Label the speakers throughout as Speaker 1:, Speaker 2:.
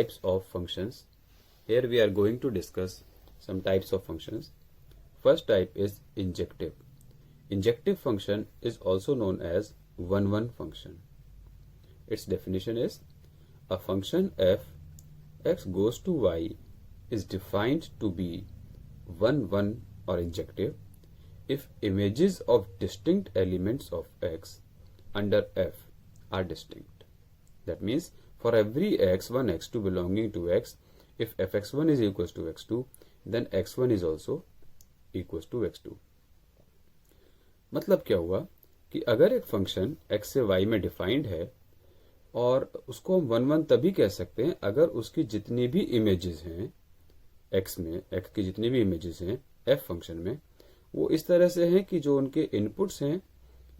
Speaker 1: types of functions. Here we are going to discuss some types of functions. First type is injective. Injective function is also known as one-one function. Its definition is a function f x goes to y is defined to be one-one or injective if images of distinct elements of x under f are distinct. That means for every x1, x2 belonging to x, if fx1 is equals to x2, then x1 is also equals to x2. मतलब क्या हुआ कि अगर एक function x से y में defined है और उसको हम वन वन तभी कह सकते हैं अगर उसकी जितनी भी इमेजेस हैं x में, x की जितनी भी इमेजेस हैं f फंक्शन में, वो इस तरह से हैं कि जो उनके इनपुट्स हैं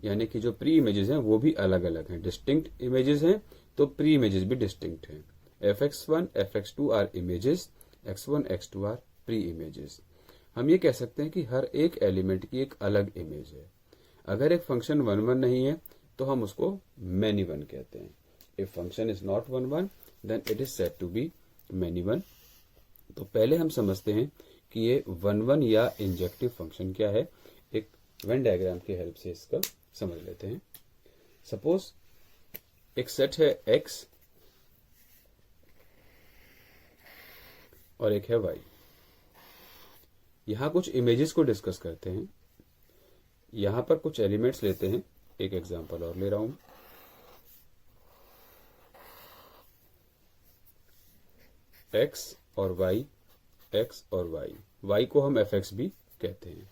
Speaker 1: यानी कि जो प्री इमेजेस हैं वो भी अलग अलग हैं. डिस्टिंक्ट इमेजेस हैं तो प्री इमेजेस भी डिस्टिंक्ट हैं. fx1, fx2 are images, x1, x2 are preimages. हम ये कह सकते हैं कि हर एक एलिमेंट की एक अलग इमेज है. अगर एक फंक्शन वन वन नहीं है तो हम उसको मैनी वन कहते हैं. If function is not one one then it is said to be many one. तो पहले हम समझते हैं कि ये वन वन या इंजेक्टिव फंक्शन क्या है. एक वेन डायग्राम की हेल्प से इसका समझ लेते हैं. सपोज एक सेट है x और एक है y. यहां कुछ इमेजेस को डिस्कस करते हैं. यहां पर कुछ एलिमेंट्स लेते हैं. एक एग्जांपल और ले रहा हूं. x और y, x और y को हम fx भी कहते हैं.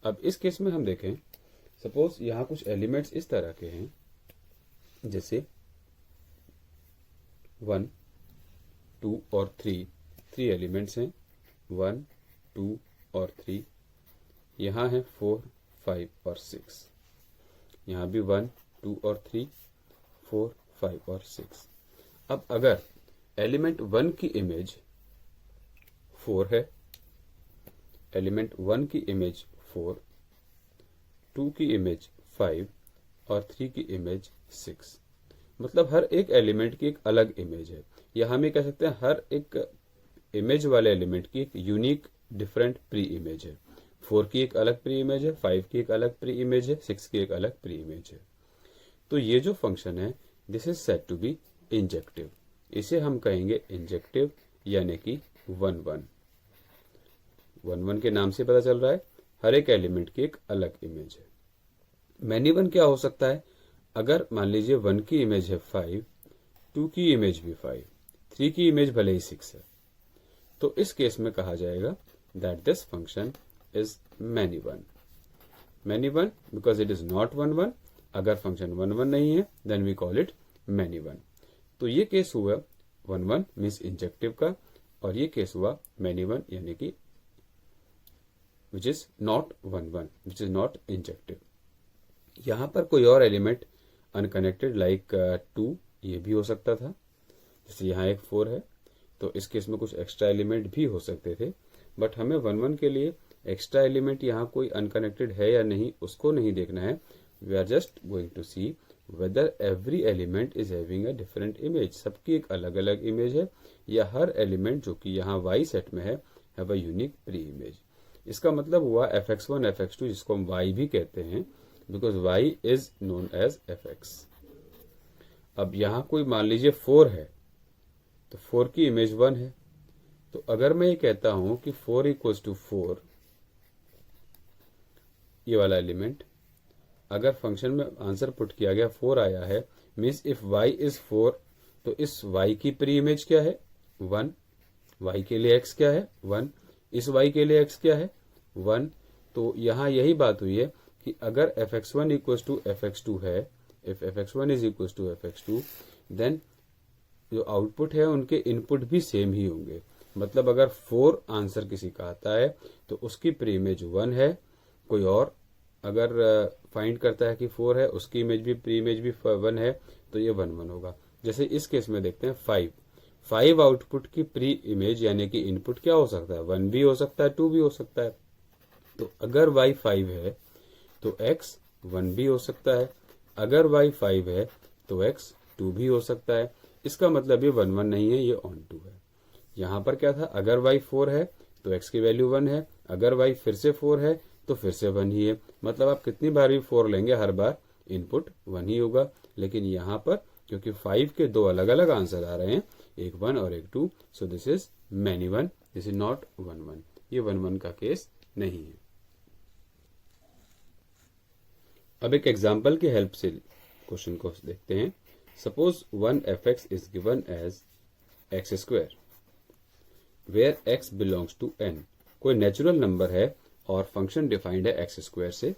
Speaker 1: अब इस केस में हम देखें, सपोज यहां कुछ एलिमेंट्स इस तरह के हैं जैसे 1, 2 और 3. 3 एलिमेंट्स हैं 1, 2 और 3. यहां है 4, 5 और 6. यहां भी 1, 2 और 3, 4, 5 और 6. अब अगर एलिमेंट 1 की इमेज 4 है, एलिमेंट 1 की इमेज 4, 2 की इमेज 5 और 3 की इमेज 6, मतलब हर एक एलिमेंट की एक अलग इमेज है. या हम ये कह सकते हैं हर एक इमेज वाले एलिमेंट की एक यूनिक डिफरेंट प्री इमेज है. 4 की एक अलग प्री इमेज है, 5 की एक अलग प्री इमेज है, 6 की एक अलग प्री इमेज है. तो ये जो फंक्शन है this is said to be injective. इसे हम कहेंगे इंजेक्टिव यानी कि वन वन. वन वन के नाम से पता चल रहा है हर एक एलिमेंट की एक अलग इमेज है. मैनी वन क्या हो सकता है? अगर मान लीजिए 1 की इमेज है 5, 2 की इमेज भी 5, 3 की इमेज भले ही 6 है, तो इस केस में कहा जाएगा that this function is many one. Many one because it is not one one. अगर फंक्शन वन वन नहीं है then we call it many one. तो ये केस हुआ वन वन मीन्स इंजेक्टिव का, और ये केस हुआ मैनी वन यानी कि which is not one one, which is not injective. यहां पर कोई और एलिमेंट अनकनेक्टेड लाइक 2 ये भी हो सकता था. जैसे यहाँ एक 4 है तो इस केस में कुछ एक्स्ट्रा एलिमेंट भी हो सकते थे. बट हमें वन वन के लिए एक्स्ट्रा एलिमेंट यहाँ कोई अनकनेक्टेड है या नहीं उसको नहीं देखना है. We are just going to see whether every element is having a different image. सबकी एक अलग अलग इमेज है या हर एलिमेंट जो कि यहाँ y सेट में है have a unique pre image. इसका मतलब हुआ fx1, fx2 जिसको हम y भी कहते हैं because y is known as fx. अब यहाँ कोई मान लीजिए 4 है तो 4 की इमेज 1 है. तो अगर मैं ये कहता हूं कि 4 इक्वल्स टू 4, ये वाला एलिमेंट, अगर फंक्शन में आंसर पुट किया गया 4 आया है मीन्स इफ y इज 4 तो इस y की प्री इमेज क्या है 1. y के लिए x क्या है 1. इस y के लिए x क्या है 1. तो यहाँ यही बात हुई है कि अगर fx1 इक्वल्स टू fx2 है, if fx1 is equals to fx2 then जो आउटपुट है उनके इनपुट भी सेम ही होंगे. मतलब अगर 4 आंसर किसी का आता है तो उसकी प्री इमेज 1 है. कोई और अगर फाइंड करता है कि 4 है उसकी इमेज भी प्री इमेज भी 1 है तो ये 1 1 होगा. जैसे इस केस में देखते हैं 5 आउटपुट की प्री इमेज यानी कि इनपुट क्या हो सकता है 1 भी हो सकता है 2 भी हो सकता है. तो अगर y 5 है तो x 1 भी हो सकता है. अगर y 5 है तो x 2 भी हो सकता है. इसका मतलब ये 1 1 नहीं है, ये ऑन टू है। यहां पर क्या था, अगर y 4 है तो x की वैल्यू 1 है, अगर y फिर से 4 है तो फिर से 1 ही है। मतलब आप कितनी बार भी 4 लेंगे हर बार इनपुट 1 ही होगा। लेकिन यहां पर क्योंकि 5 के दो अलग अलग आंसर आ रहे हैं, एक 1 और एक 2, सो this is many 1, this is not 1 1। ये 1 1 का केस नहीं है। अब एक एग्जाम्पल की हेल्प से क्वेश्चन को देखते हैं। Suppose 1f(x) is given as x square where x belongs to n। कोई नेचुरल नंबर है और फंक्शन डिफाइंड है एक्स स्क्वायर से।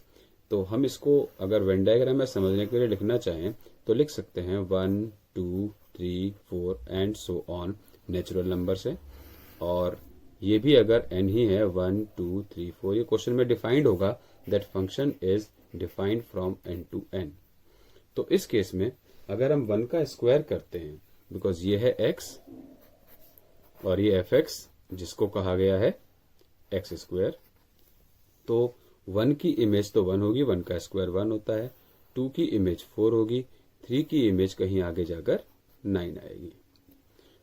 Speaker 1: तो हम इसको अगर वेन डायग्राम में समझने के लिए लिखना चाहें तो लिख सकते हैं 1 2 3 4 and so on natural number से। और ये भी अगर n ही है 1 2 3 4, ये क्वेश्चन में डिफाइंड होगा that function is defined from n to n। तो इस केस में अगर हम 1 का स्क्वायर करते हैं, बिकॉज ये है x और ये f(x) जिसको कहा गया है एक्स स्क्वायर, तो 1 की इमेज तो 1 होगी, 1 का स्क्वायर 1 होता है, 2 की इमेज 4 होगी, 3 की इमेज कहीं आगे जाकर 9 आएगी।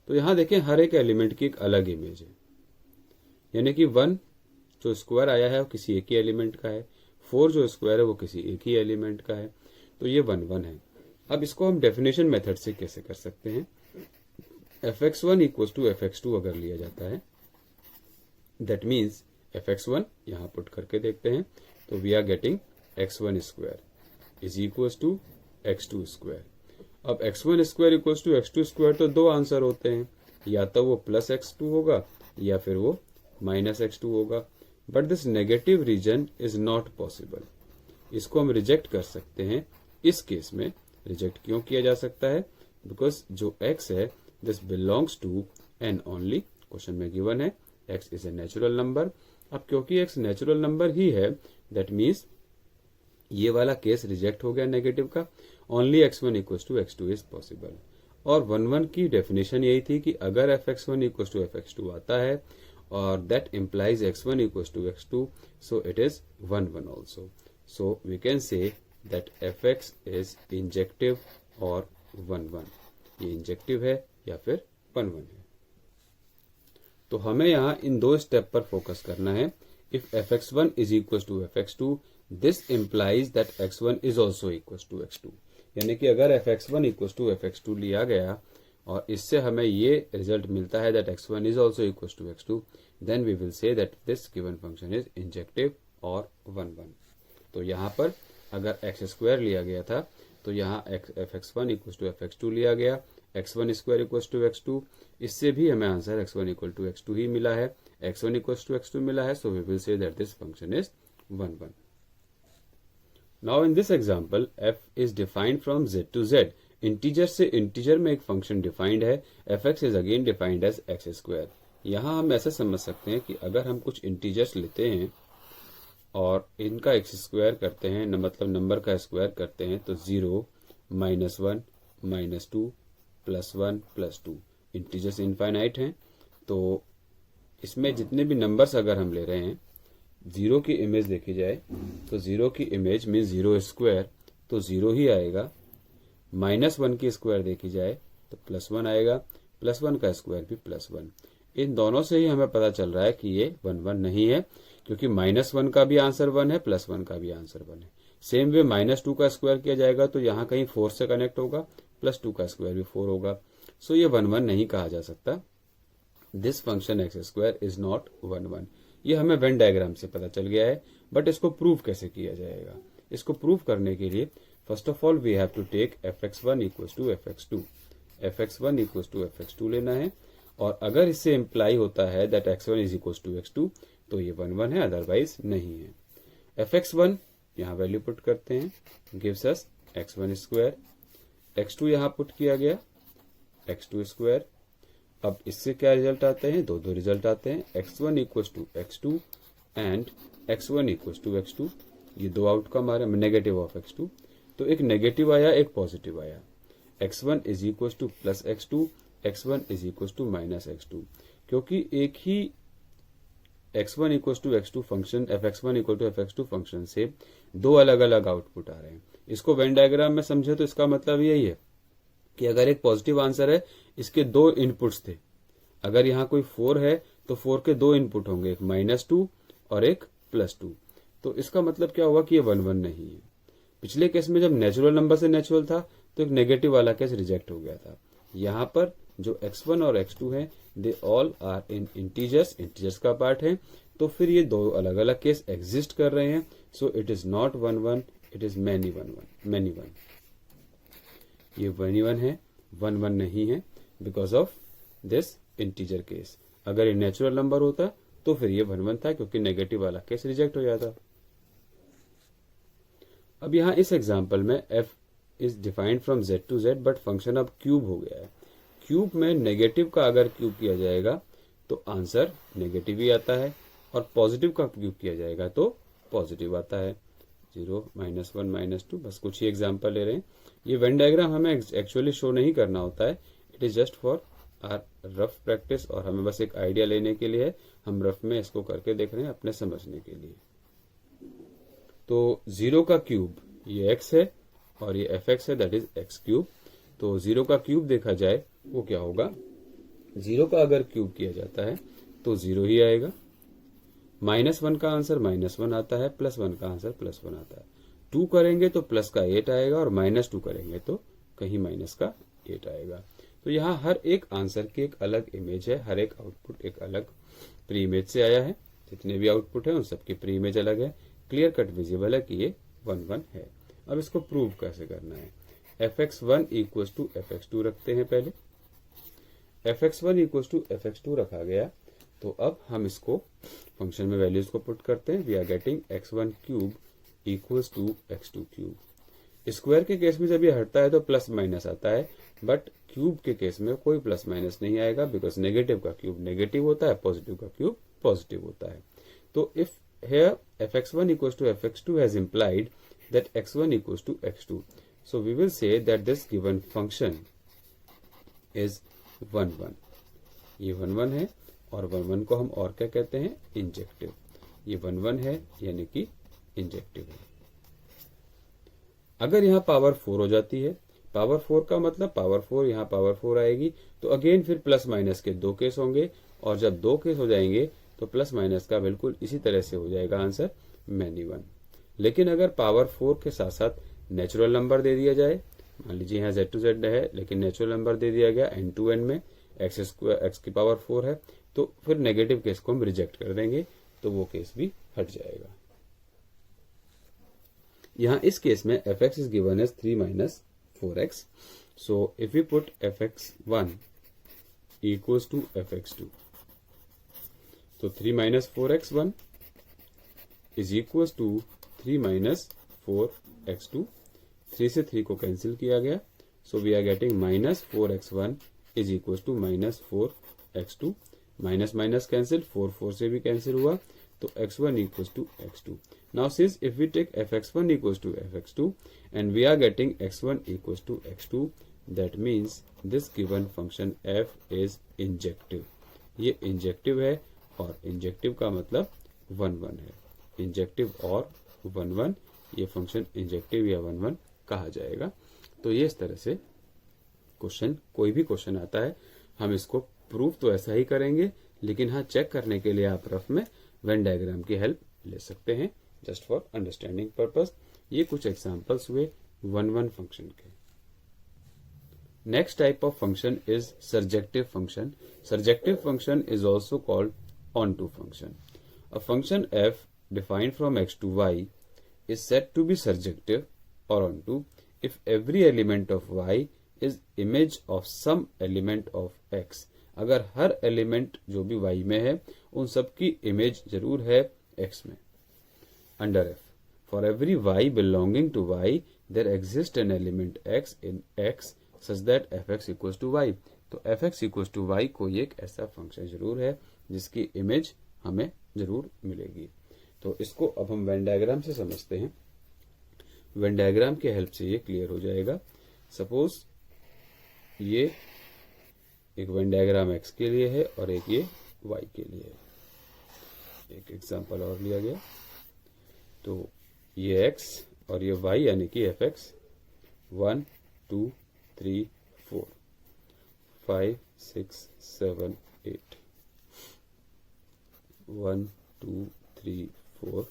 Speaker 1: तो यहां देखें हर एक एलिमेंट की एक अलग इमेज है, यानी कि 1 जो स्क्वायर आया है वो किसी एक ही एलिमेंट का है, 4 जो स्क्वायर है वो किसी एक ही एलिमेंट का है। तो ये 1 1 है। अब इसको हम डेफिनेशन मेथड से कैसे कर सकते हैं। fx1 इक्वल टू fx2 अगर लिया जाता है, दैट मीन्स fx1 यहां पुट करके देखते हैं तो we are getting x1 square is equal to x2 square. अब x1 square equal to x2 square तो दो आंसर होते हैं, या तो वो प्लस x2 होगा या फिर वो माइनस x2 होगा। But this negative reason is not possible, इसको हम रिजेक्ट कर सकते हैं। इस केस में रिजेक्ट क्यों किया जा सकता है, बिकॉज जो x है this belongs to n only. Question में गिवन है x is a natural number. अब क्योंकि x नेचुरल नंबर ही है, दैट मीन्स ये वाला केस रिजेक्ट हो गया नेगेटिव का। Only x1 equal to x2 is possible. और 1 1 की डेफिनेशन यही थी कि अगर fx1 इक्वल टू fx2 आता है और that implies x1 equal to x2, so it is 1 1 also. So we can say that fx is injective और 1 1। ये इंजेक्टिव है या फिर 1 1 है। तो हमें यहाँ इन दो स्टेप पर फोकस करना है। If fx1 is equal to fx2, this implies that x1 is also equal to x2। यानी कि अगर fx1 इक्वल टू fx2 लिया गया और इससे हमें ये रिजल्ट मिलता है that x1 is also equal to x2, then we will say that this given function is injective और 1 1। तो यहाँ पर अगर एक्स स्क्वायर लिया गया था तो यहाँ fx1 इक्वल टू fx2 लिया गया, x1 square equal to x2, इससे भी हमें answer x1 equal to x2 ही मिला है, x1 इक्वल टू x2 मिला है। So we will say that this function is 1 1। Now in this example f is defined from z to z। Integer से integer में एक फंक्शन डिफाइंड है, fx is again defined as x square. यहाँ हम ऐसे समझ सकते हैं कि अगर हम कुछ इंटीजर्स लेते हैं और इनका एक्स स्क्वायर करते हैं, मतलब नंबर का स्क्वायर करते हैं, तो 0 -1 -2 +1 +2 इंटीजर्स इनफाइनाइट हैं। तो इसमें जितने भी नंबर्स अगर हम ले रहे हैं, 0 की इमेज देखी जाए तो 0 की इमेज में 0 स्क्वायर तो 0 ही आएगा। -1 की स्क्वायर देखी जाए तो +1 आएगा, +1 का स्क्वायर भी +1। इन दोनों से ही हमें पता चल रहा है कि ये 1 1 नहीं है, क्योंकि -1 का भी आंसर 1 है, +1 का भी आंसर 1 है। सेम वे -2 का स्क्वायर किया जाएगा तो यहाँ कहीं 4 से कनेक्ट होगा, +2 का स्क्वायर भी 4 होगा। सो ये 1 1 नहीं कहा जा सकता। This function x square is not 1 1। ये हमें वेन डायग्राम से पता चल गया है, बट इसको प्रूव कैसे किया जाएगा। इसको प्रूव करने के लिए first of all we have to take fx1 equal to fx2। fx1 equal to fx2 लेना है, और अगर इससे इम्प्लाई होता है that x1 is equal to x2 तो ये 1 1 है, अदरवाइज नहीं है। fx1 यहाँ वैल्यू पुट करते हैं, gives us x1 square, x2 यहाँ पुट किया गया x2 स्क्वायर। अब इससे क्या रिजल्ट आते हैं, दो रिजल्ट आते हैं, x1 equal to x2 and x1 equal to x2। ये दो आउटकम आ रहे हैं, नेगेटिव ऑफ x2। तो एक नेगेटिव आया, एक पॉजिटिव आया। x1 is equal to plus x2, x1 is equal to minus x2। क्योंकि एक ही x1 equal to x2 function, fx1 equal to fx2 function से दो अलग अलग आउटपुट आ रहे हैं। इसको वेन डायग्राम में समझे तो इसका मतलब यही है कि अगर एक पॉजिटिव आंसर है, इसके दो इनपुट्स थे, अगर यहाँ कोई 4 है तो 4 के दो इनपुट होंगे, एक -2 और एक +2, तो इसका मतलब क्या हुआ कि ये 1 1 नहीं है। पिछले केस में जब नेचुरल नंबर से नेचुरल था तो एक नेगेटिव वाला केस रिजेक्ट हो गया था। यहाँ पर जो x1 और x2 है, they all are in integers का पार्ट है, तो फिर ये दो अलग अलग केस एग्जिस्ट कर रहे हैं। सो it is not 1 1, it is many 1। ये मैनी 1 है, 1 1 नहीं है, because of this integer case. अगर ये नेचुरल नंबर होता तो फिर ये 1 1 था, क्योंकि नेगेटिव वाला केस रिजेक्ट हो जाता। अब यहाँ इस एग्जाम्पल में f is defined from z to z, but function अब क्यूब हो गया है। क्यूब में नेगेटिव का अगर क्यूब किया जाएगा तो आंसर नेगेटिव ही आता है, और पॉजिटिव का क्यूब किया जाएगा तो पॉजिटिव आता है। 0 -1 -2, बस कुछ ही एग्जाम्पल ले रहे हैं। ये वेन डायग्राम हमें एक्चुअली शो नहीं करना होता है, it is just for our rough practice, और हमें बस एक आइडिया लेने के लिए हम रफ में इसको करके देख रहे हैं अपने समझने के लिए। तो 0 का क्यूब ये x है और ये fx है, दैट इज x3। तो 0 का क्यूब देखा जाए वो क्या होगा, 0 का अगर क्यूब किया जाता है तो 0 ही आएगा। -1 का आंसर -1 आता है, +1 का आंसर +1 आता है। 2 करेंगे तो प्लस का 8 आएगा, और -2 करेंगे तो कहीं माइनस का 8 आएगा। तो यहाँ हर एक आंसर की एक अलग इमेज है, हर एक आउटपुट एक अलग प्री इमेज से आया है। जितने भी आउटपुट है उन सबकी प्री इमेज अलग है, क्लियर कट विजिबल है कि ये 1 1 है। अब इसको प्रूव कैसे करना है, fx1 = fx2 रखते हैं। पहले fx1 = fx2 रखा गया, तो अब हम इसको फंक्शन में वैल्यूज को पुट करते हैं। We are getting x1³ = x2³। Square के केस में जब ये हटता है तो प्लस माइनस आता है, बट क्यूब के केस में कोई प्लस माइनस नहीं आएगा, बिकॉज नेगेटिव का क्यूब नेगेटिव होता है, पॉजिटिव का क्यूब पॉजिटिव होता है। तो if here fx1 = fx2 has implied that x1 = x2, so we will say that this given function is 1 1। ये 1 1 है, और 1 1 को हम और क्या कहते हैं, इंजेक्टिव। ये 1 1 है यानी कि इंजेक्टिव है। अगर यहाँ पावर 4 हो जाती है, पावर 4 का मतलब पावर 4, यहाँ पावर 4 आएगी, तो अगेन फिर प्लस माइनस के दो केस होंगे, और जब दो केस हो जाएंगे तो प्लस माइनस का बिल्कुल इसी तरह से हो जाएगा आंसर मैनी 1। लेकिन अगर पावर 4 के साथ साथ नेचुरल नंबर दे दिया जाए, मान लीजिए यहाँ z टू z है, लेकिन नेचुरल नंबर दे दिया गया n टू n में, x की पावर 4 है, तो फिर नेगेटिव केस को हम रिजेक्ट कर देंगे, तो वो केस भी हट जाएगा। यहाँ इस केस में fx is given as 3 - 4x, so if we put fx1 = fx2, तो 3 - 4x1 is equals to 3 - 4x2। 3 से 3 को कैंसिल किया गया, so we are getting -4x1 is equals to -4x2। Minus minus cancel, 4 4 से भी कैंसिल हुआ, तो x1 = x2। Now since if we take fx1 = fx2 and we are getting x1 = x2, that means this given function f is injective। ये injective है, और injective का मतलब 1 1 है। इंजेक्टिव और 1 1, ये फंक्शन इंजेक्टिव या 1 1 कहा जाएगा। तो ये इस तरह से क्वेश्चन, कोई भी क्वेश्चन आता है, हम इसको प्रूफ तो ऐसा ही करेंगे, लेकिन हाँ चेक करने के लिए आप रफ में वेन डायग्राम की हेल्प ले सकते हैं, जस्ट फॉर अंडरस्टैंडिंग पर्पस। ये कुछ एग्जांपल्स हुए 1 1 फंक्शन के। Next type of function is surjective function. Surjective function is also called onto function। A function f defined from x to y is said to be surjective or onto if every element of y is image of some element of x। अगर हर element जो भी y में है उन सबकी image जरूर है x में। Under f, for every y belonging to y there exists an element x in x such that fx equals to y। तो fx equals to y कोई एक ऐसा फंक्शन जरूर है जिसकी इमेज हमें जरूर मिलेगी। तो इसको अब हम वेन डायग्राम से समझते हैं। वेन डायग्राम की हेल्प से ये क्लियर हो जाएगा। सपोज ये एक वेन डायग्राम x के लिए है और एक ये y के लिए है। एक एग्जांपल और लिया गया, तो ये x और ये y यानी कि fx 1 2 3 4 5 6 7 8 1 2 3 4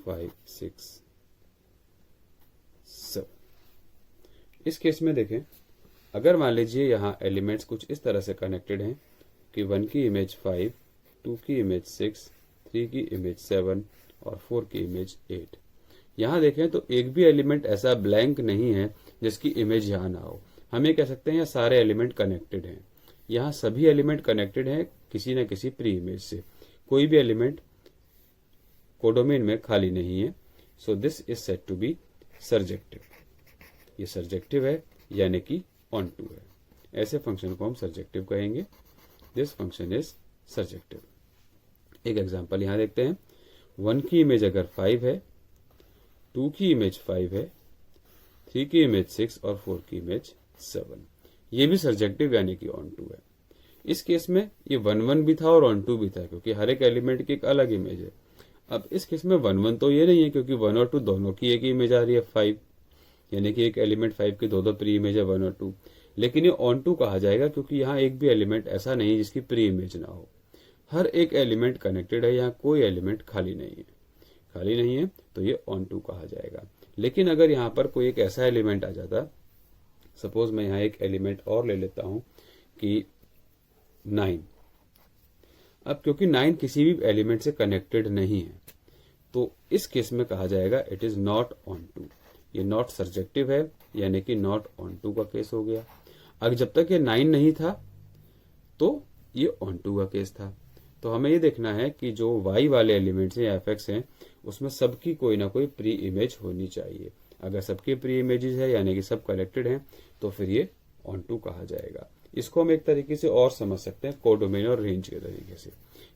Speaker 1: 5 6 7। इस केस में देखें, अगर मान लीजिए यहाँ एलिमेंट्स कुछ इस तरह से कनेक्टेड हैं कि 1 की इमेज 5, 2 की इमेज 6, 3 की इमेज 7 और 4 की इमेज 8। यहाँ देखें तो एक भी एलिमेंट ऐसा ब्लैंक नहीं है जिसकी इमेज यहाँ ना हो। हम ये कह सकते हैं ये सारे एलिमेंट कनेक्टेड हैं। यहाँ सभी एलिमेंट कनेक्टेड हैं किसी न किसी प्री इमेज से। कोई भी एलिमेंट कोडोमेन में खाली नहीं है। So this is said to be surjective. ये सर्जेक्टिव है यानी कि ऑन टू है। ऐसे फंक्शन को हम सर्जेक्टिव कहेंगे। This function is surjective. एक एग्जांपल यहां देखते हैं। 1 की इमेज अगर 5 है, 2 की इमेज 5 है, 3 की इमेज 6 और 4 की इमेज 7। ये भी सर्जेक्टिव यानी कि ऑन टू है। इस केस में ये 1 1 भी था और ऑन टू भी था क्योंकि हर एक एलिमेंट की एक अलग इमेज है। अब इस केस में 1 1 तो ये नहीं है क्योंकि 1 और 2 दोनों की एक ही इमेज आ रही है 5, यानी कि एक एलिमेंट 5 की दो प्री इमेज है 1 और 2। लेकिन ये ऑन टू कहा जाएगा क्योंकि यहाँ एक भी एलिमेंट ऐसा नहीं है जिसकी प्री इमेज ना हो। हर एक एलिमेंट कनेक्टेड है, यहाँ कोई एलिमेंट खाली नहीं है तो ये ऑन टू कहा जाएगा। लेकिन अगर यहाँ पर कोई एक ऐसा एलिमेंट आ जाता, सपोज मैं यहाँ एक एलिमेंट और ले लेता हूं कि 9। अब क्योंकि 9 किसी भी एलिमेंट से कनेक्टेड नहीं है तो इस केस में कहा जाएगा it is not onto. ये नॉट सर्जेक्टिव है यानी कि नॉट ऑन टू का केस हो गया। अगर जब तक ये 9 नहीं था तो ये ऑन टू का केस था। तो हमें ये देखना है कि जो y वाले एलिमेंट्स हैं या fx हैं उसमें सबकी कोई ना कोई प्री इमेज होनी चाहिए। अगर सबकी प्री इमेजेस है यानी कि सब कनेक्टेड हैं तो फिर ये ऑन टू कहा जाएगा। इसको हम एक तरीके से और समझ सकते हैं कोडोमेन और रेंज के तरीके से।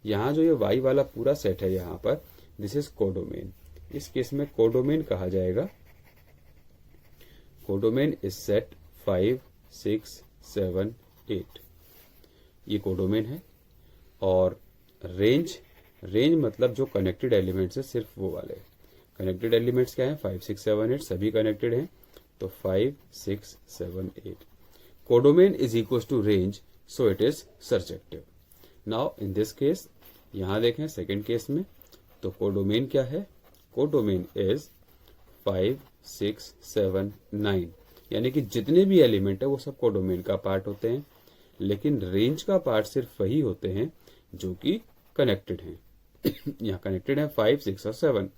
Speaker 1: यहाँ जो ये y वाला पूरा सेट है यहाँ पर दिस इज कोडोमेन। इस केस में कोडोमेन कहा जाएगा, कोडोमेन इज सेट 5 6 7 8। ये कोडोमेन है। और रेंज मतलब जो कनेक्टेड एलिमेंट्स है सिर्फ वो वाले। कनेक्टेड एलिमेंट्स क्या है 5 6 7 8 सभी कनेक्टेड हैं तो 5 6 7 8। Codomain is equal to range so it is surjective. Now in this case यहां देखें सेकेंड केस में तो कोडोमेन क्या है, कोडोमेन इज 5 6 7 9 यानी कि जितने भी एलिमेंट है वो सब कोडोमेन का पार्ट होते हैं। लेकिन रेंज का पार्ट सिर्फ वही होते हैं जो कि कनेक्टेड हैं। यहाँ कनेक्टेड है 5 6 और 7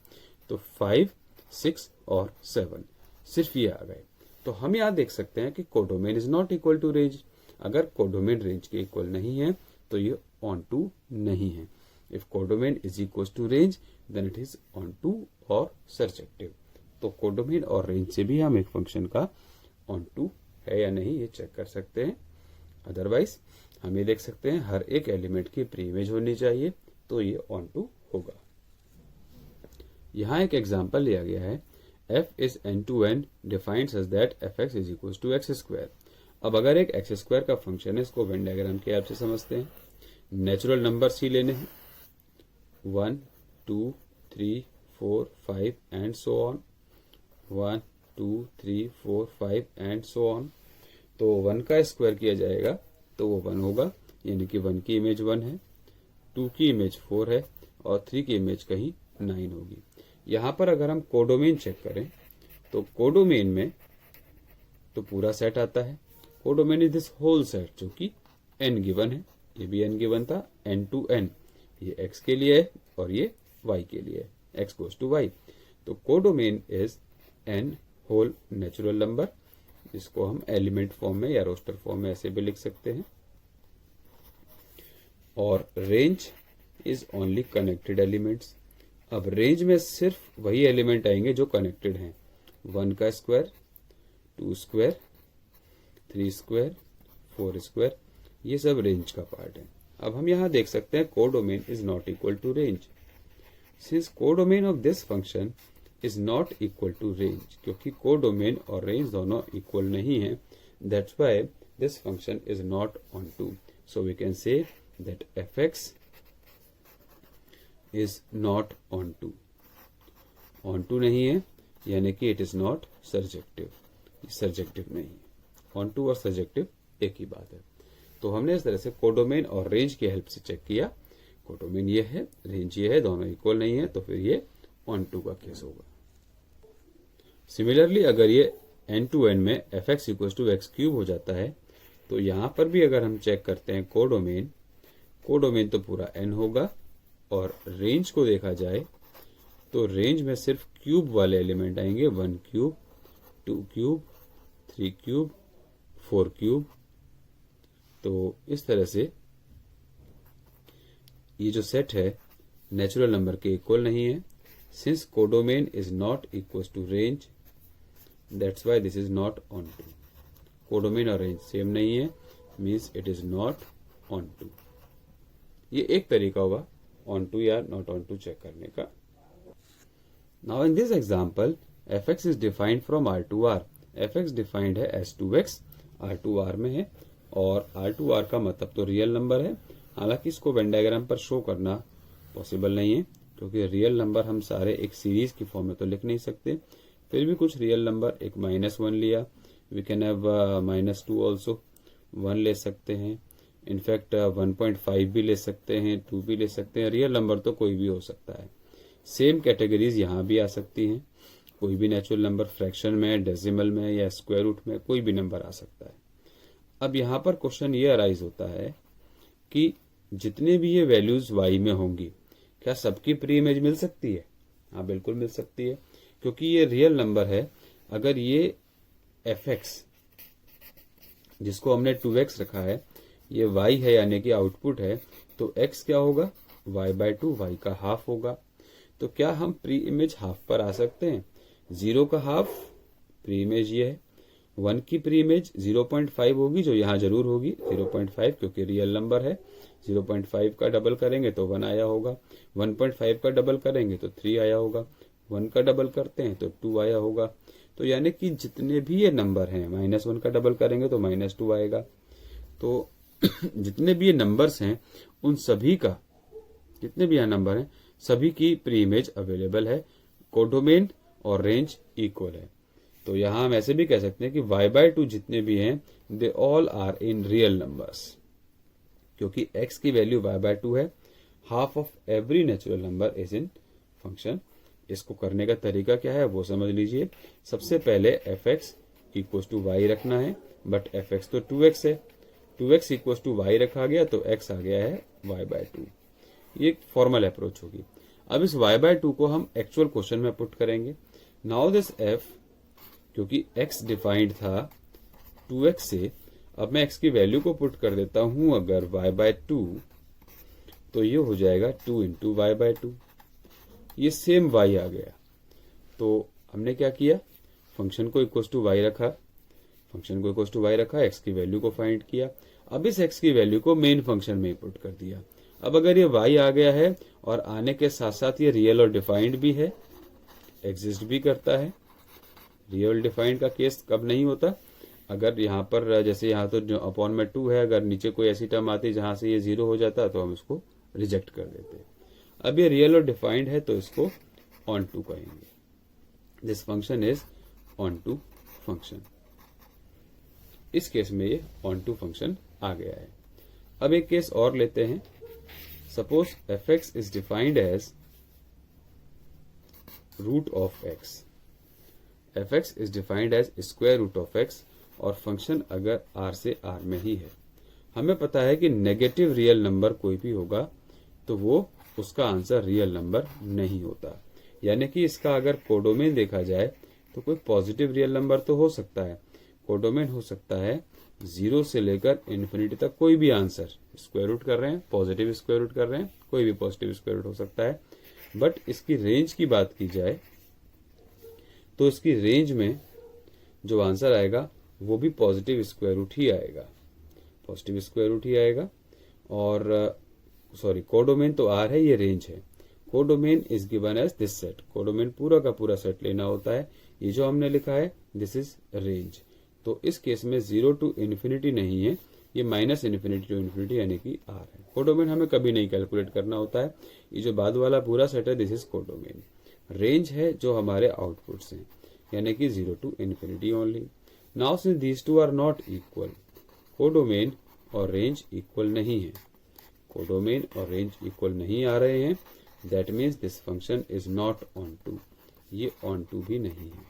Speaker 1: तो 5 6 और 7 सिर्फ ये आ गए। तो हम यहाँ देख सकते हैं कि codomain is not equal to range. अगर कोडोमेन रेंज के इक्वल नहीं है तो ये ऑन टू नहीं है। If codomain is equal to range then it is onto और सर्जेक्टिव। तो कोडोमेन और रेंज से भी हम एक फंक्शन का ऑन टू है या नहीं ये चेक कर सकते हैं। अदरवाइज हम ये देख सकते हैं हर एक एलिमेंट की प्री इमेज होनी चाहिए तो ये ऑन टू होगा। यहां एक एग्जांपल लिया गया है f is n to n defined such that fx is equals to x square। अब अगर एक x स्क्वायर का फंक्शन है इसको वेन डायग्राम के हेल्प से समझते हैं। नेचुरल नंबर्स ही लेने हैं 1 2 3 4 5 and so on 1 2 3 4 5 and so on. तो 1 का स्क्वायर किया जाएगा तो वो 1 होगा यानी कि 1 की इमेज 1 है, 2 की इमेज 4 है और 3 की इमेज कहीं 9 होगी। यहां पर अगर हम कोडोमेन चेक करें तो कोडोमेन में तो पूरा सेट आता है। Codomain is this whole set जो कि n गिवन है, ये भी n गिवन था n to n, ये x के लिए है और ये y के लिए है, x गोज टू y। तो codomain is n whole natural number, जिसको हम एलिमेंट फॉर्म में या रोस्टर फॉर्म में ऐसे भी लिख सकते हैं। और range is only connected elements. अब रेंज में सिर्फ वही एलिमेंट आएंगे जो कनेक्टेड हैं। 1 का स्क्वायर, 2 स्क्वायर, 3 स्क्वायर, 4 स्क्वायर, ये सब रेंज का पार्ट है। अब हम यहां देख सकते हैं codomain is not equal to range. Since codomain of this function is not equal to range, क्योंकि कोडोमेन और रेंज दोनों इक्वल नहीं है, that's why this function is not onto. So we can say that fx is not onto. Onto नहीं है यानी कि it is not surjective, surjective नहीं। ऑन टू और सब्जेक्टिव एक ही बात है। तो हमने इस तरह से कोडोमेन और रेंज की हेल्प से चेक किया। कोडोमेन ये है, रेंज ये है, दोनों इक्वल नहीं है, तो फिर ये ऑन टू का केस होगा। सिमिलरली अगर ये n टू n में fx equal to x cube हो जाता है, तो यहां पर भी अगर हम चेक करते हैं कोडोमेन, कोडोमेन तो पूरा n होगा, और रेंज को देखा जाए तो रेंज में सिर्फ क्यूब वाले एलिमेंट आएंगे, 1 क्यूब, 2 क्यूब, 3 क्यूब, 4 क्यूब। तो इस तरह से ये जो सेट है नेचुरल नंबर के इक्वल नहीं है। Since codomain is not equal to range, that's why this is not onto. Codomain और रेंज सेम नहीं है, means it is not onto. ये एक तरीका हुआ ऑन टू या नॉट ऑन टू चेक करने का। Now in this example fx is defined from r to r। fx defined है as 2x, r to r में है, और r टू r का मतलब तो रियल नंबर है। हालांकि इसको वेन डायग्राम पर शो करना पॉसिबल नहीं है, क्योंकि रियल नंबर हम सारे एक सीरीज की फॉर्म में तो लिख नहीं सकते। फिर भी कुछ रियल नंबर, एक -1 लिया, वी कैन हैव -2 ऑल्सो, 1 ले सकते हैं, इनफैक्ट 1.5 भी ले सकते हैं, 2 भी ले सकते हैं। रियल नंबर तो कोई भी हो सकता है। सेम कैटेगरीज यहाँ भी आ सकती हैं, कोई भी नेचुरल नंबर फ्रैक्शन में, डेसिमल में या स्क्वायर रूट में कोई भी नंबर आ सकता है। अब यहाँ पर क्वेश्चन ये अराइज होता है कि जितने भी ये वैल्यूज y में होंगी, क्या सबकी प्री इमेज मिल सकती है? हाँ, बिल्कुल मिल सकती है, क्योंकि ये रियल नंबर है। अगर ये fx जिसको हमने 2x रखा है, ये y है यानी कि आउटपुट है, तो x क्या होगा? y/2, y का हाफ होगा। तो क्या हम प्री इमेज हाफ पर आ सकते हैं? 0 का हाफ प्री इमेज ये है, 1 की प्री इमेज 0.5 होगी, जो यहाँ जरूर होगी 0.5, क्योंकि रियल नंबर है। 0.5 का डबल करेंगे तो 1 आया होगा, 1.5 का डबल करेंगे तो 3 आया होगा, 1 का डबल करते हैं तो 2 आया होगा। तो यानी कि जितने भी ये नंबर हैं, -1 का डबल करेंगे तो -2 आएगा। तो जितने भी ये नंबर्स हैं, उन सभी का, जितने भी यहाँ नंबर हैं, सभी की प्री इमेज अवेलेबल है। कोडोमेन और रेंज इक्वल है। तो यहां हम ऐसे भी कह सकते हैं कि y/2 जितने भी हैं, they all are in real numbers, क्योंकि x की वैल्यू y/2 है। Half of every natural number is in function. इसको करने का तरीका क्या है वो समझ लीजिए। सबसे पहले fx इक्वल टू y रखना है, बट fx तो 2x है, 2x इक्वल टू y रखा गया तो x आ गया है y/2। ये एक फॉर्मल अप्रोच होगी। अब इस y/2 को हम एक्चुअल क्वेश्चन में पुट करेंगे। नाउ दिस f, क्योंकि x डिफाइंड था 2x से, अब मैं x की वैल्यू को पुट कर देता हूं अगर y/2, तो ये हो जाएगा 2 इंटू y/2। ये सेम y आ गया। तो हमने क्या किया, फंक्शन को इक्वल टू y रखा, फंक्शन को इक्वल टू y रखा, x की वैल्यू को फाइंड किया। अब इस x की वैल्यू को मेन फंक्शन में पुट कर दिया। अब अगर ये y आ गया है और आने के साथ साथ ये रियल और डिफाइंड भी है, एग्जिस्ट भी करता है। रियल डिफाइंड का केस कब नहीं होता? अगर यहाँ पर जैसे यहाँ तो जो अपॉन में 2 है, अगर नीचे कोई ऐसी टर्म आती जहां से ये 0 हो जाता तो हम इसको रिजेक्ट कर देते। अब ये रियल और डिफाइंड है तो इसको ऑन टू कहेंगे। This function is onto function. इस केस में ये ऑन टू फंक्शन आ गया है। अब एक केस और लेते हैं। Suppose fx is defined as root of x। fx is defined as square root of x, और फंक्शन अगर r से r में ही है। हमें पता है कि नेगेटिव रियल नंबर कोई भी होगा तो वो उसका आंसर रियल नंबर नहीं होता। यानी कि इसका अगर कोडोमेन देखा जाए तो कोई पॉजिटिव रियल नंबर तो हो सकता है। कोडोमेन हो सकता है 0 से लेकर इन्फिनिटी तक कोई भी आंसर। स्क्वायर रूट कर रहे हैं, पॉजिटिव स्क्वायर रूट कर रहे हैं, कोई भी पॉजिटिव स्क्वायर रूट हो सकता है। बट इसकी रेंज की बात की जाए तो इसकी रेंज में जो आंसर आएगा वो भी पॉजिटिव स्क्वायर रूट ही आएगा, पॉजिटिव स्क्वायर रूट ही आएगा। और सॉरी, कोडोमेन तो R है, ये रेंज है। Codomain is given as this set. Codomain पूरा का पूरा सेट लेना होता है। ये जो हमने लिखा है दिस इज रेंज। तो इस केस में 0 टू इन्फिनिटी नहीं है, ये -∞ टू इन्फिनिटी यानी कि R है। कोडोमेन हमें कभी नहीं कैलकुलेट करना होता है। ये जो बाद वाला पूरा सेट है दिस इज कोडोमेन। रेंज है जो हमारे आउटपुट्स हैं, यानी कि 0 to infinity only. Now since these two are not equal, codomain और रेंज इक्वल नहीं है, कोडोमेन और रेंज इक्वल नहीं आ रहे हैं, that means this function is not onto, ये ऑन टू भी नहीं है।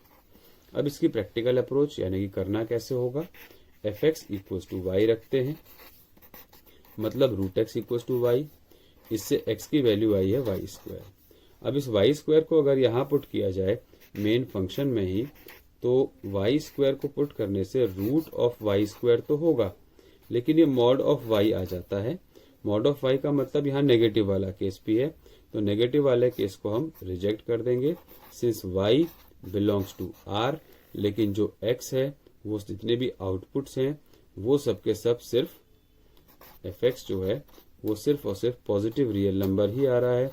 Speaker 1: अब इसकी प्रैक्टिकल अप्रोच यानी कि करना कैसे होगा, f x equals to y रखते हैं, मतलब root x equals to y, इससे एक्स की वैल्यू आई है वाई स्क्वायर। अब इस वाई स्क्वायर को अगर यहाँ पुट किया जाए मेन फंक्शन में ही, तो वाई स्क्वायर को पुट करने से रूट ऑफ वाई स्क्वायर तो होगा, लेकिन ये मॉड ऑफ वाई आ जाता है। मॉड ऑफ वाई का मतलब यहाँ नेगेटिव वाला केस भी है, तो नेगेटिव वाले केस को हम रिजेक्ट कर देंगे since y belongs to r, लेकिन जो एक्स है वो जितने भी आउटपुट्स हैं वो सबके सब सिर्फ एफ एक्स जो है वो सिर्फ और सिर्फ पॉजिटिव रियल नंबर ही आ रहा है,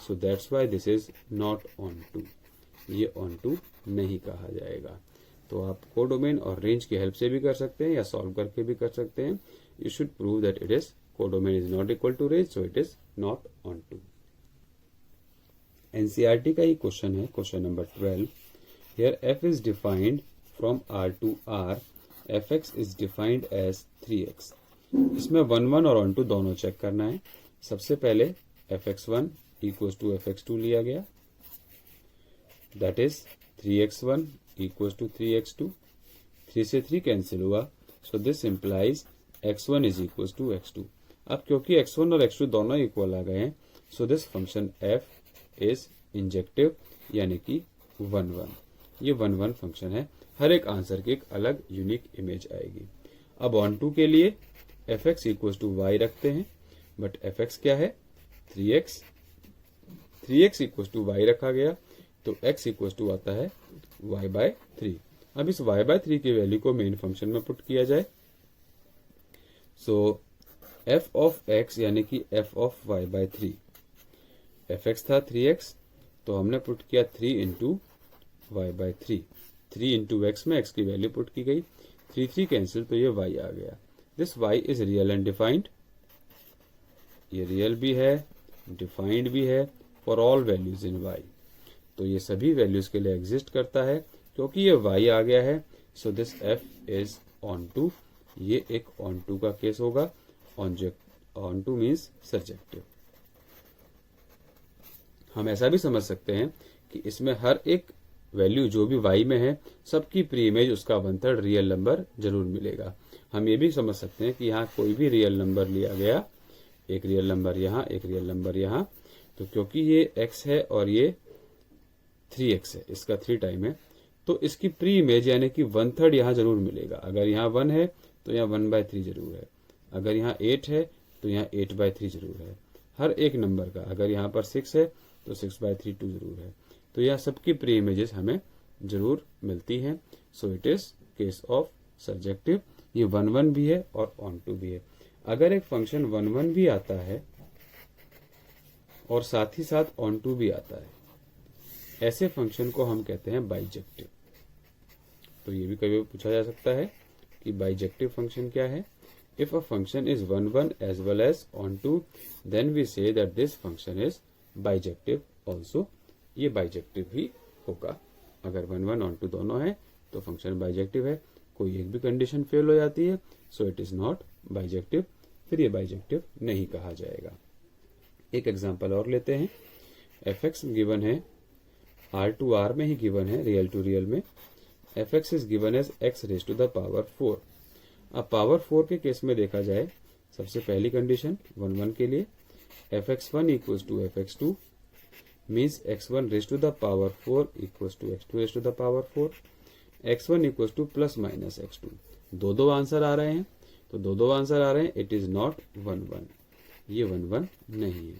Speaker 1: so that's why this is not onto, ये ऑन टू नहीं कहा जाएगा। तो आप कोडोमेन और रेंज की हेल्प से भी कर सकते हैं या सॉल्व करके भी कर सकते हैं। You should prove that it is codomain is not equal to range, so it is not onto. NCERT का ही क्वेश्चन है, question number 12। Here f is defined from are to r, f x is defined as 3x। इसमें 1 1 और on to दोनों check करना है। सबसे पहले f x one equal to f x two लिया गया, that is 3x1 equal to 3x2, 3 से 3 कैंसिल हुआ, so this implies x1 is equal to x2। अब क्योंकि x1 और x2 दोनों इक्वल आ गए हैं, सो this function f is injective यानी कि 1 1। ये 1 1 फंक्शन है, हर एक आंसर की एक अलग यूनिक इमेज आएगी। अब ऑन टू के लिए f x equal to y रखते हैं, बट एफ एक्स क्या है 3x, 3x equal to Y रखा गया, तो x इक्वल टू आता है y बाय 3। अब इस y बाय 3 की वैल्यू को मेन फंक्शन में पुट किया जाए, सो f ऑफ x यानी कि f ऑफ y बाय 3, एफ एक्स था 3x, तो हमने पुट किया 3 into y by 3, 3 into x में x की वैल्यू पुट की गई, 3 3 कैंसिल, तो ये y आ गया। This y is real and defined, ये रियल भी है डिफाइंड भी है for all values in y, तो ये सभी वैल्यूज के लिए एग्जिस्ट करता है। क्योंकि ये y आ गया है, so this f is onto, ये एक ऑन टू का केस होगा। Onto means surjective. हम ऐसा भी समझ सकते हैं कि इसमें हर एक वैल्यू जो भी y में है सबकी प्री इमेज उसका 1/3 रियल नंबर जरूर मिलेगा। हम ये भी समझ सकते हैं कि यहाँ कोई भी रियल नंबर लिया गया, एक रियल नंबर यहाँ, एक रियल नंबर यहाँ, तो क्योंकि ये x है और ये 3x है, इसका 3 टाइम है, तो इसकी प्री इमेज यानी कि 1/3 यहाँ जरूर मिलेगा। अगर यहाँ 1 है तो यहाँ 1/3 जरूर है, अगर यहाँ 8 है तो यहाँ 8/3 जरूर है, हर एक नंबर का। अगर यहाँ पर 6 है तो 6/3 2 जरूर है, तो यह सबकी प्री इमेजेस हमें जरूर मिलती हैं। सो it is case of surjective. ये 1 1 भी है और ऑन टू भी है। अगर एक फंक्शन 1 1 भी आता है और साथ ही साथ ऑन टू भी आता है, ऐसे फंक्शन को हम कहते हैं बाइजेक्टिव। तो ये भी कभी पूछा जा सकता है कि बाइजेक्टिव फंक्शन क्या है। If a function is 1 1 as well as onto, then we say that this function is bijective also. ये बाइजेक्टिव ही होगा। अगर 1 1 ऑन टू दोनों है तो फंक्शन बाइजेक्टिव है। कोई एक भी कंडीशन फेल हो जाती है, so it is not bijective, फिर ये बाइजेक्टिव नहीं कहा जाएगा। एक एग्जांपल और लेते हैं। एफ एक्स गिवन है आर टू आर में ही गिवन है, रियल टू रियल में। F x is given as x raise to the power 4। अब पावर 4 के केस में देखा जाए, सबसे पहली कंडीशन 1 1 के लिए f x one equals to f x two means x1 raise to the power 4 equals to x2 raise to the power 4, x1 equals to plus minus x2। दो आंसर आ रहे हैं, तो दो आंसर आ रहे हैं। इट इज नॉट 1 1, ये 1 1 नहीं है।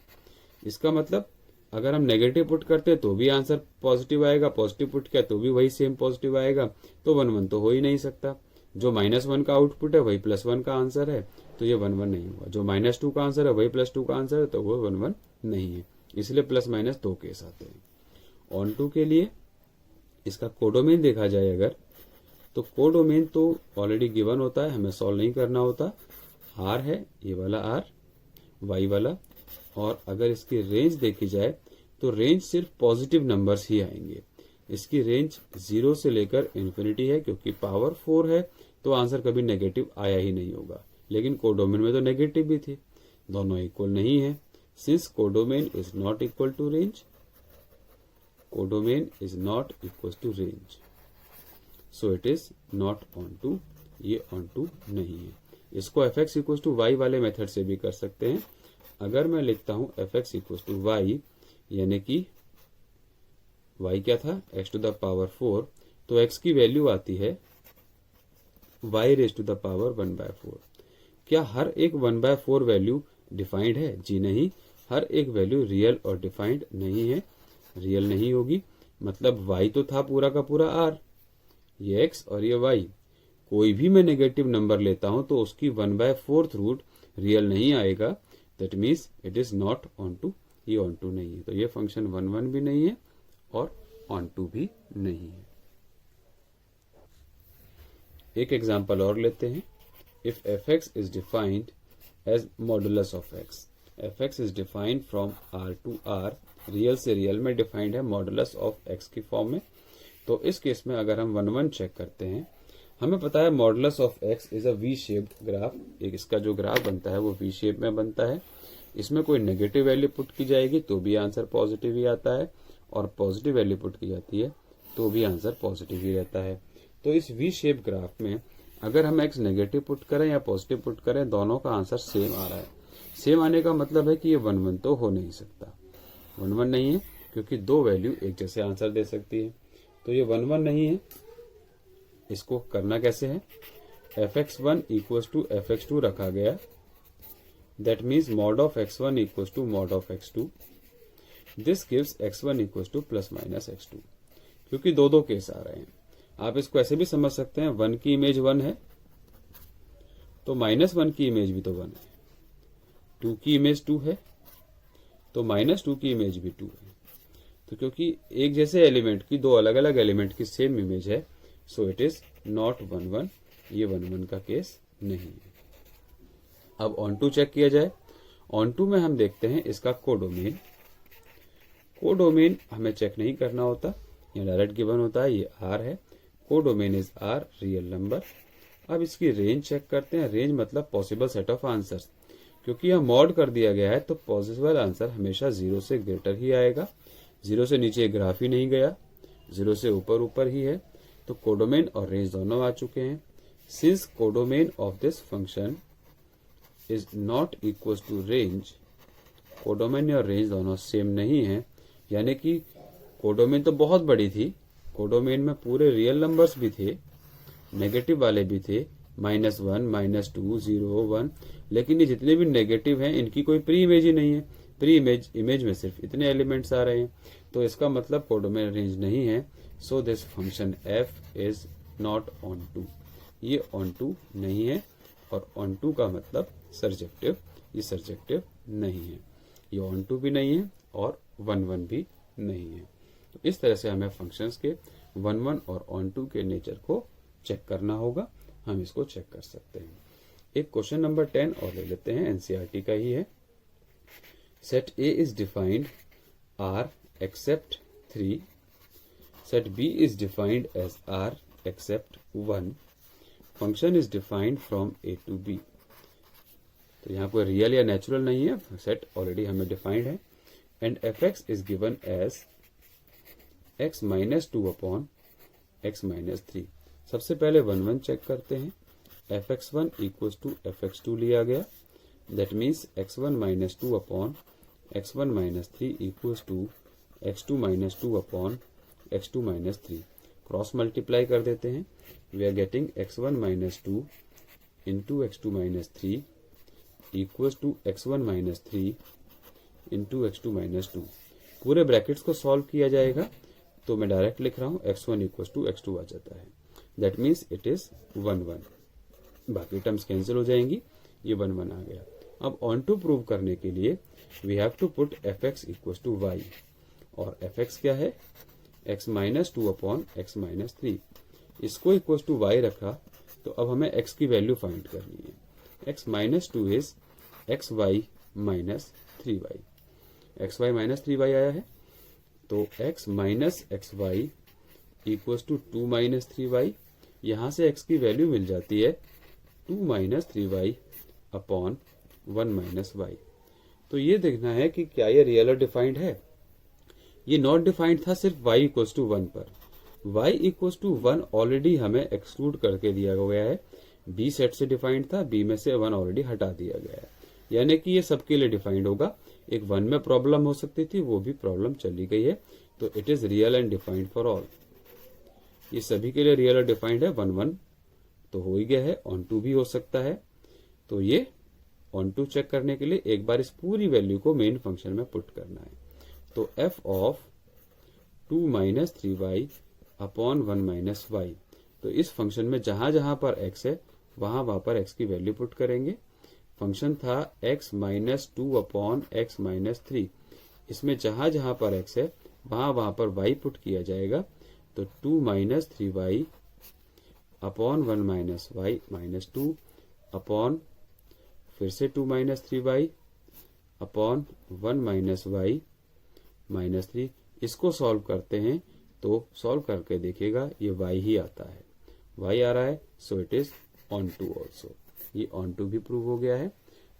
Speaker 1: इसका मतलब अगर हम नेगेटिव पुट करते तो भी आंसर पॉजिटिव आएगा, पॉजिटिव पुट किया तो भी वही सेम पॉजिटिव आएगा, तो 1 1 तो हो ही नहीं सकता। जो -1 का आउटपुट है वही +1 का आंसर है, तो ये 1 1 नहीं हुआ। जो -2 का आंसर है वही +2 का आंसर है, तो वो 1 1 नहीं है। इसलिए प्लस माइनस 2 केस आते हैं। ऑन टू के लिए इसका कोडोमेन देखा जाए अगर, तो कोडोमेन तो ऑलरेडी गिवन होता है, हमें सॉल्व नहीं करना होता। आर है, ये वाला आर, वाई वाला, और अगर इसकी रेंज देखी जाए तो रेंज सिर्फ पॉजिटिव नंबर्स ही आएंगे। इसकी रेंज 0 से लेकर इन्फिनिटी है, क्योंकि पावर 4 है तो आंसर कभी नेगेटिव आया ही नहीं होगा। लेकिन कोडोमेन में तो नेगेटिव भी थी, दोनों इक्वल नहीं है। Since codomain is not equal to range, codomain is not equal to range, so it is not onto, ये ऑन टू नहीं है। इसको f x equal to y वाले मेथड से भी कर सकते हैं। अगर मैं लिखता हूं f x equal to y, यानी कि y क्या था, x टू द पावर 4, तो x की वैल्यू आती है y raise to the power 1/4। क्या हर एक 1/4 वैल्यू डिफाइंड है? जी नहीं, हर एक वैल्यू रियल और डिफाइंड नहीं है, रियल नहीं होगी। मतलब y तो था पूरा का पूरा r, ये x और ये y, कोई भी मैं नेगेटिव नंबर लेता हूं तो उसकी 1/4 रूट रियल नहीं आएगा। That means it is not onto, ये ऑन टू नहीं है। तो ये फंक्शन 1 भी नहीं है और ऑन टू भी नहीं है। एक एग्जांपल और लेते हैं। If f x is defined as modulus of x, f x is defined from are to R, real से रियल में डिफाइंड है मॉडुलस ऑफ एक्स की फॉर्म में। तो इस केस में अगर हम 1 चेक करते हैं, हमें पता है modulus of x is a V shaped graph. एक इसका जो ग्राफ बनता है वो वी शेप में बनता है। इसमें कोई नेगेटिव वैल्यू पुट की जाएगी तो भी आंसर पॉजिटिव ही आता है, और पॉजिटिव वैल्यू पुट की जाती है तो भी आंसर पॉजिटिव ही रहता है। तो इस वी शेप ग्राफ में अगर हम एक्स नेगेटिव पुट करें या पॉजिटिव पुट करें, दोनों का आंसर सेम आ रहा है। सेम आने का मतलब है कि ये 1 तो हो नहीं सकता। 1 नहीं है क्योंकि दो वैल्यू एक जैसे आंसर दे सकती है, तो ये 1 नहीं है। इसको करना कैसे है, fx1 इक्वल टू fx2 रखा गया। That means mod of x1 equal to mod of x2। This gives x1 equal to plus minus x2, क्योंकि दो केस आ रहे हैं। आप इसको ऐसे भी समझ सकते हैं, 1 की इमेज 1 है तो -1 की इमेज भी तो 1 है, 2 की इमेज 2 है तो -2 की इमेज भी 2 है। तो क्योंकि एक जैसे एलिमेंट की दो अलग अलग एलिमेंट की सेम इमेज है, सो इट इज नॉट 1, ये 1 का केस नहीं है। अब ऑन टू चेक किया जाए। ऑन टू में हम देखते हैं इसका कोडोमेन। कोडोमेन हमें चेक नहीं करना होता, ये डायरेक्ट गिवन होता है, ये आर है। Codomain is R, real number. अब इसकी रेंज चेक करते हैं। रेंज मतलब पॉसिबल सेट ऑफ आंसर्स। क्योंकि यह मॉड कर दिया गया है तो पॉसिबल आंसर हमेशा 0 से ग्रेटर ही आएगा। 0 से नीचे ग्राफ ही नहीं गया, 0 से ऊपर ऊपर ही है। तो कोडोमेन और रेंज दोनों आ चुके हैं। Since codomain of this function is not equal to range, codomain और रेंज दोनों सेम नहीं है, यानी कि कोडोमेन तो बहुत बड़ी थी, कोडोमेन में पूरे रियल नंबर्स भी थे, नेगेटिव वाले भी थे, -1, -2, 0, 1, लेकिन ये जितने भी नेगेटिव हैं इनकी कोई प्री इमेज ही नहीं है। प्री इमेज में सिर्फ इतने एलिमेंट्स आ रहे हैं, तो इसका मतलब कोडोमेन रेंज नहीं है। So this function f is not onto, ये ऑन टू नहीं है, और ऑन टू का मतलब सर्जेक्टिव, ये सर्जेक्टिव नहीं है, ये ऑन टू भी नहीं है और 1 भी नहीं है। तो इस तरह से हमें फंक्शंस के 1 और ऑन टू के नेचर को चेक करना होगा। हम इसको चेक कर सकते हैं। एक क्वेश्चन नंबर 10 और ले लेते हैं, एनसीईआरटी का ही है। Set A is defined R except 3, set B is defined as R except 1, function is defined from A to B। तो यहाँ कोई रियल या नेचुरल नहीं है, सेट ऑलरेडी हमें डिफाइंड है। And fx is given as x -2 upon x -3। सबसे पहले 1 चेक करते हैं। fx1 इक्वल टू fx2 लिया गया। That means x1 -2 upon x1 -3 equal to x2 -2 upon x2 -3। Cross multiply कर देते हैं। We are getting x1 -2 into x2 -3 equal to x1 -3 into x2 -2। पूरे ब्रैकेट्स को सॉल्व किया जाएगा तो मैं डायरेक्ट लिख रहा हूं, x1 इक्वल टू x2 आ जाता है। दैट मीन्स इट इज 1, बाकी टर्म्स कैंसिल हो जाएंगी, ये 1 आ गया। अब ऑन टू प्रूव करने के लिए we have to put fx equal to y, और fx क्या है, x -2 अपॉन x -3। इसको इक्वल टू y रखा तो अब हमें x की वैल्यू फाइंड करनी है। x -2 is xy -3y, xy -3y आया है, तो x -xy equals to 2 minus 3y, यहां से x की वैल्यू मिल जाती है 2 minus 3y upon 1 minus y। तो ये देखना है कि क्या ये रियल और डिफाइंड है। ये नॉट डिफाइंड था सिर्फ y इक्वल्स टू 1 पर। y इक्वल्स टू 1 ऑलरेडी हमें एक्सक्लूड करके दिया गया है, b सेट से डिफाइंड था, b में से 1 ऑलरेडी हटा दिया गया है, यानी कि ये सबके लिए डिफाइंड होगा। एक 1 में प्रॉब्लम हो सकती थी, वो भी प्रॉब्लम चली गई है, तो it is real and defined for all. ये सभी के लिए रियल और डिफाइंड है। 1 1 तो हो ही गया है, ऑन टू भी हो सकता है। तो ये ऑन टू चेक करने के लिए एक बार इस पूरी वैल्यू को मेन फंक्शन में पुट करना है। तो f of 2 minus 3y upon 1 minus y, तो इस फंक्शन में जहां जहां पर x है वहां वहां पर x की वैल्यू पुट करेंगे। फंक्शन था x minus 2 upon x minus 3, इसमें जहां जहां पर x है वहां वहां पर y पुट किया जाएगा। तो 2 minus 3y upon 1 minus y minus 2 upon फिर से 2 minus 3y upon 1 minus y minus 3। इसको सॉल्व करते हैं तो सॉल्व करके देखिएगा ये y ही आता है, y आ रहा है, so it is onto also. ये ऑन टू भी प्रूव हो गया है।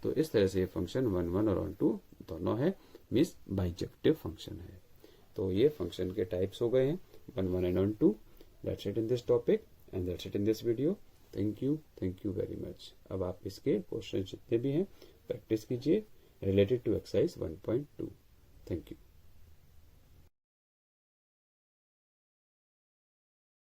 Speaker 1: तो इस तरह से ये फंक्शन 1 1 और ऑन टू दोनों है, मीन्स बाइजेक्टिव फंक्शन है। तो ये फंक्शन के टाइप्स हो गए हैं 1 1 and onto. That's it in this topic and that's it in this video. Thank you very much. अब आप इसके क्वेश्चन जितने भी हैं प्रैक्टिस कीजिए related to exercise 1.2। Thank you.